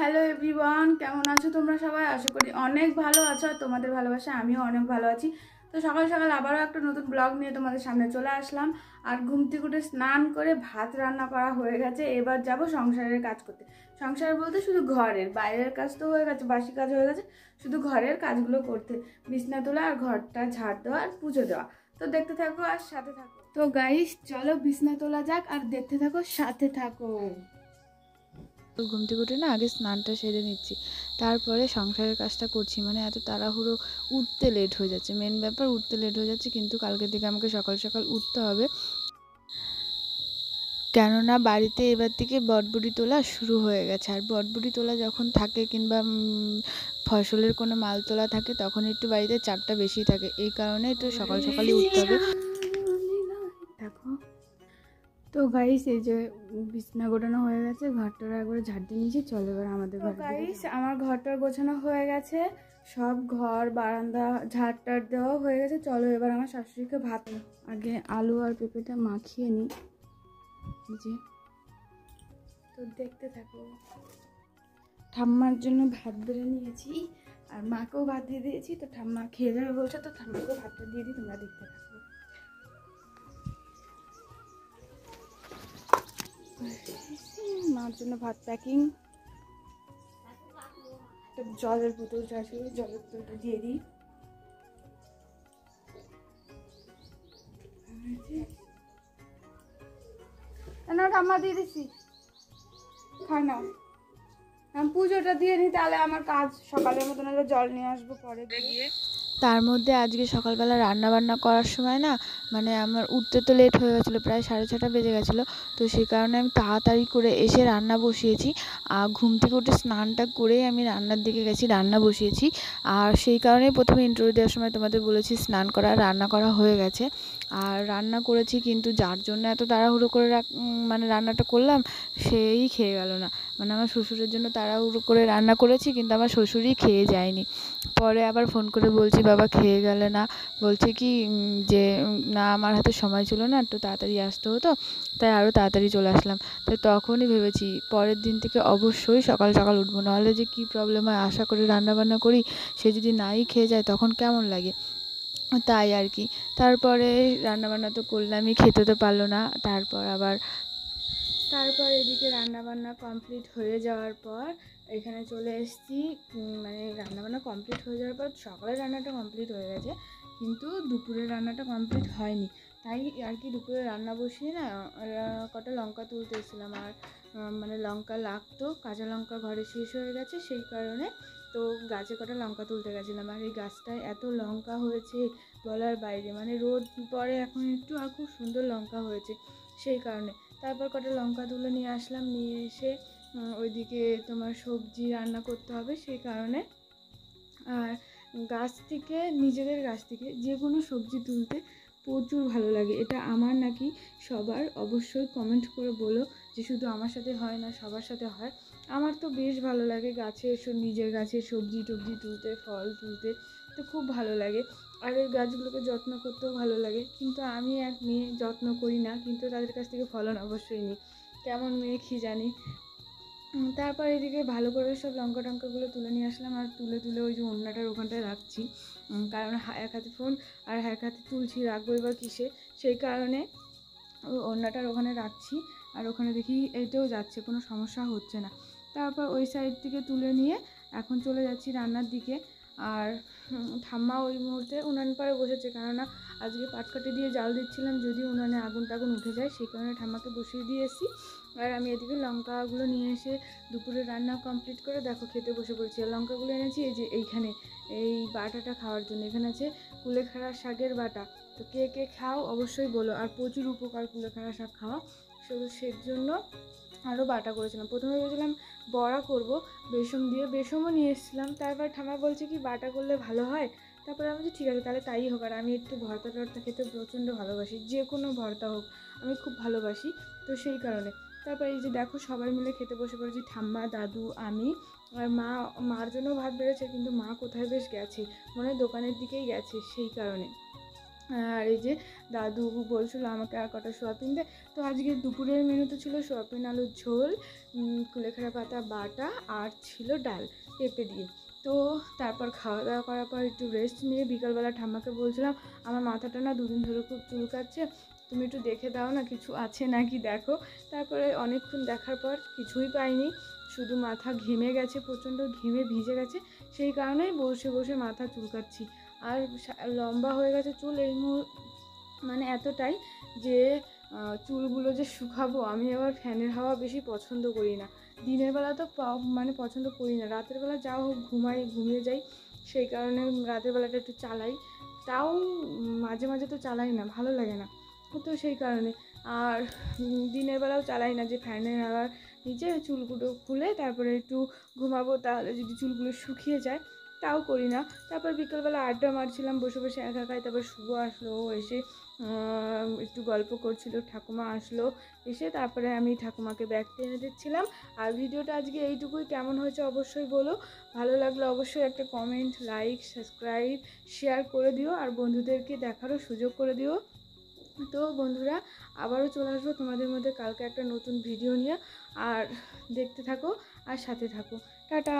Hello everyone, কেমন আছো তোমরা সবাই? আশা করি অনেক ভালো আছো আর তোমাদের ভালোবাসায় আমিও অনেক ভালো আছি। তো সকাল সকাল আবারও একটা নতুন ব্লগ নিয়ে তোমাদের সামনে চলে আসলাম। আর ঘুম থেকে উঠে স্নান করে ভাত রান্না করা হয়ে গেছে। এবার যাব সংসারের কাজ করতে। সংসার বলতে শুধু ঘরের, বাইরের কাজ তো হয়ে গেছে, বাসি কাজ হয়ে গেছে, শুধু ঘরের কাজগুলো করতে, বিছনা তোলা আর ঘরটা ঝাড় দেওয়া আর পুজো দেওয়া। তো দেখতে থাকো আর সাথে থাকো। তো গাইস চলো বিছনা তোলা যাক আর দেখতে থাকো, সাথে থাকো। ঘুম থেকে উঠে না আগে স্নানটা সেরে নিচ্ছি, তারপরে সংসারের কাজটা করছি। মানে এত তাড়াহুড়ো, উঠতে লেট হয়ে যাচ্ছে, মেন ব্যাপার উঠতে লেট হয়ে যাচ্ছে। কিন্তু কালকের দিকে আমাকে সকাল সকাল উঠতে হবে, কেননা বাড়িতে এবার থেকে বটবুটি তোলা শুরু হয়ে গেছে। আর বটবুটি তোলা যখন থাকে কিংবা ফসলের কোনো মাল তোলা থাকে তখন একটু বাড়িতে চাপটা বেশি থাকে, এই কারণে একটু সকাল সকালই উঠতে হবে। দেখো তো গাইস, এই যে বিছনা গোটানো হয়ে গেছে, ঘরটার একবার ঝাড় দিয়ে নিয়েছি। চলো এবার আমাদের ঘর। গাইস আমার ঘরটা গোছানো হয়ে গেছে, সব ঘর বারান্দা ঝাড় টাড় দেওয়া হয়ে গেছে। চলো এবার আমার শাশুড়িকে ভাত, আগে আলু আর পেঁপেটা মাখিয়ে নিই। যে তো দেখতে থাকো, ঠাম্মার জন্য ভাত বেড়ে নিয়েছি আর মাকেও ভাত দিয়ে দিয়েছি। তো ঠাম্মা খেয়ে যাবে বলছে, তো ঠাম্মাকেও ভাতটা দিয়ে দিই, তোমরা দেখতে থাকো। মার জন্য ভাত প্যাকিং, জলের বোতল চাইছি, জলের বোতলটা দিয়ে দিই। না ঠাম্মা দিয়ে দিচ্ছি, খাই না। আমি পুজোটা দিয়ে নিই, তাহলে আমার কাজ সকালের মতন জল নিয়ে আসবো পরে গিয়ে। তার মধ্যে আজকে সকালবেলা রান্না বান্না করার সময় না, মানে আমার উঠতে তো লেট হয়ে গেছিলো, প্রায় 6:30 বেজে গেছিলো। তো সেই কারণে আমি তাড়াতাড়ি করে এসে রান্না বসিয়েছি। আর ঘুম থেকে উঠে স্নানটা করেই আমি রান্নার দিকে গেছি, রান্না বসিয়েছি। আর সেই কারণেই প্রথমে ইন্টারভিউ দেওয়ার সময় তোমাদের বলেছি স্নান করা রান্না করা হয়ে গেছে। আর রান্না করেছি, কিন্তু যার জন্য এত তাড়াহুড়ো করে মানে রান্নাটা করলাম সেই খেয়ে গেল না। মানে আমার শ্বশুরের জন্য তাড়াহুড়ো করে রান্না করেছি, কিন্তু আমার শ্বশুরই খেয়ে যায়নি। পরে আবার ফোন করে বলছি বাবা খেয়ে গেলে না, বলছে কি যে না আমার হাতে সময় ছিল না, একটু তাড়াতাড়ি আসতে হতো, তাই আরও তাড়াতাড়ি চলে আসলাম। তাই তখনই ভেবেছি পরের দিন থেকে অবশ্যই সকাল সকাল উঠবো, নাহলে যে কী প্রবলেম হয়। আশা করে রান্নাবান্না করি, সে যদি নাই খেয়ে যায় তখন কেমন লাগে, তাই আর কি। তারপরে রান্নাবান্না তো করলামই, খেতে তো পারলো না। তারপর এদিকে রান্নাবান্না কমপ্লিট হয়ে যাওয়ার পর এখানে চলে এসেছি। মানে রান্নাবান্না কমপ্লিট হয়ে যাওয়ার পর সকালের রান্নাটা কমপ্লিট হয়ে গেছে, কিন্তু দুপুরের রান্নাটা কমপ্লিট হয়নি। তাই আর কি দুপুরে রান্না বসিয়ে না কটা লঙ্কা তুলতে এসেছিলাম। আর মানে লঙ্কা লাগতো, কাঁচা লঙ্কা ঘরে শেষ হয়ে গেছে, সেই কারণে তো গাছে কটা লঙ্কা তুলতে গেছিলাম। আর এই গাছটায় এত লঙ্কা হয়েছে বলার বাইরে, মানে রোদ পরে এখন একটু, আর খুব সুন্দর লঙ্কা হয়েছে, সেই কারণে। তারপর কটা লঙ্কা তুলে নিয়ে আসলাম, নিয়ে এসে ওইদিকে তোমার সবজি রান্না করতে হবে, সেই কারণে। আর নিজেদের গাছ থেকে যে কোনো সবজি তুলতে প্রচুর ভালো লাগে। এটা আমার নাকি সবার, অবশ্যই কমেন্ট করে বলো যে শুধু আমার সাথে হয় না, সবার সাথে হয়। আমার তো বেশ ভালো লাগে নিজের গাছের সবজি টবজি তুলতে, ফল তুলতে, তো খুব ভালো লাগে। আর এই গাছগুলোকে যত্ন করতেও ভালো লাগে। কিন্তু আমি এক মেয়ে, যত্ন করি না, কিন্তু তাদের কাছ থেকে ফলন অবশ্যই নিই। কেমন মেয়ে কি জানি। তারপর এদিকে ভালো করে সব লঙ্কা টঙ্কাগুলো তুলে নিয়ে আসলাম। আর তুলে ওই যে ওড়নাটার ওখানটায় রাখছি, কারণ এক হাতে ফোন আর এক হাতে তুলছি, রাখবো এবার কিসে, সেই কারণে ওই ওড়নাটার ওখানে রাখছি। আর ওখানে দেখি এটাও যাচ্ছে, কোনো সমস্যা হচ্ছে না। তারপর ওই সাইড থেকে তুলে নিয়ে এখন চলে যাচ্ছি রান্নার দিকে। আর ঠাম্মা ওই মুহূর্তে উনান পাড়ে বসেছে, কেননা আজকে পাটকাঠি দিয়ে জাল দিচ্ছিলাম, যদি উনানে আগুন টাগুন উঠে যায়, সেই কারণে ঠাম্মাকে বসিয়ে দিয়ে এসেছি। আর আমি এদিকে লঙ্কাগুলো নিয়ে এসে দুপুরে রান্না কমপ্লিট করে দেখো খেতে বসে পড়েছি। আর লঙ্কাগুলো এনেছি এই যে এইখানে, এই বাটাটা খাওয়ার জন্য। এখানে আছে কুলেখাড়া শাকের বাটা। তো কে কে খাও অবশ্যই বলো। আর প্রচুর উপকার কুলেখাড়া শাক খাওয়া, শুধু সেই জন্য আরও বাটা করেছিলাম। প্রথমে ভেবেছিলাম বড়া করব বেসন দিয়ে, বেসনও নিয়ে এসেছিলাম। তারপর ঠাম্মা বলছে কি বাটা করলে ভালো হয়। তারপরে আমি বলছি ঠিক আছে তাহলে তাই হোক। আর আমি একটু ভর্তা টর্তা খেতে প্রচণ্ড ভালোবাসি, যে কোনো ভর্তা হোক আমি খুব ভালোবাসি, তো সেই কারণে। তারপর এই যে দেখো সবাই মিলে খেতে বসে পড়েছি, ঠাম্মা, দাদু, আমি। আর মার জন্য ভাত বেড়েছে, কিন্তু মা কোথায় বেশ গেছে, মনে হয় দোকানের দিকেই গেছে, সেই কারণে। আর এই যে দাদু বলছিল আমাকে আর কটা সোয়াবিন দে। তো আজকে দুপুরের মেনুতে ছিল সোয়াবিন আলুর ঝোল, কুলেখাড়া পাতা বাটা, আর ছিল ডাল পেঁপে দিয়ে। তো তারপর খাওয়া দাওয়া করার পর একটু রেস্ট নিয়ে বিকালবেলা ঠাম্মাকে বলছিলাম আমার মাথাটা না দুদিন ধরে খুব চুলকাচ্ছে, তুমি একটু দেখে দাও না কিছু আছে নাকি দেখো। তারপরে অনেকক্ষণ দেখার পর কিছুই পাইনি, শুধু মাথা ঘেমে গেছে, প্রচণ্ড ঘেমে ভিজে গেছে, সেই কারণেই বসে বসে মাথা চুলকাচ্ছি। আর লম্বা হয়ে গেছে চুল এই মানে এতটাই যে চুলগুলো যে শুকাবো, আমি আবার ফ্যানের হাওয়া বেশি পছন্দ করি না। দিনের বেলা তো মানে পছন্দ করি না, রাতের বেলা যাও হোক ঘুমিয়ে যাই, সেই কারণে রাতের বেলাটা একটু চালাই। তাও মাঝে মাঝে তো চালাই না, ভালো লাগে না, তো সেই কারণে। আর দিনের বেলাও চালাই না যে ফ্যানের হাওয়ার নিচে চুলগুলো খুলে তারপরে একটু ঘুমাবো, তাহলে যদি চুলগুলো শুকিয়ে যায়, তাও করি না। তারপর বিকেলবেলা আড্ডা মারছিলাম বসে বসে একা একাই, তারপর শুভ আসলো, ও এসে একটু গল্প করছিল, ঠাকুমা আসলো, এসে তারপরে আমি ঠাকুমাকে ব্যাগটা এনে দিচ্ছিলাম। আর ভিডিওটা আজকে এইটুকুই, কেমন হয়েছে অবশ্যই বলো, ভালো লাগলে অবশ্যই একটা কমেন্ট, লাইক, সাবস্ক্রাইব, শেয়ার করে দিও, আর বন্ধুদেরকে দেখারও সুযোগ করে দিও। তো বন্ধুরা, আবারও চলে আসবো তোমাদের মধ্যে কালকে একটা নতুন ভিডিও নিয়ে, আর দেখতে থাকো আর সাথে থাকো। টাটা।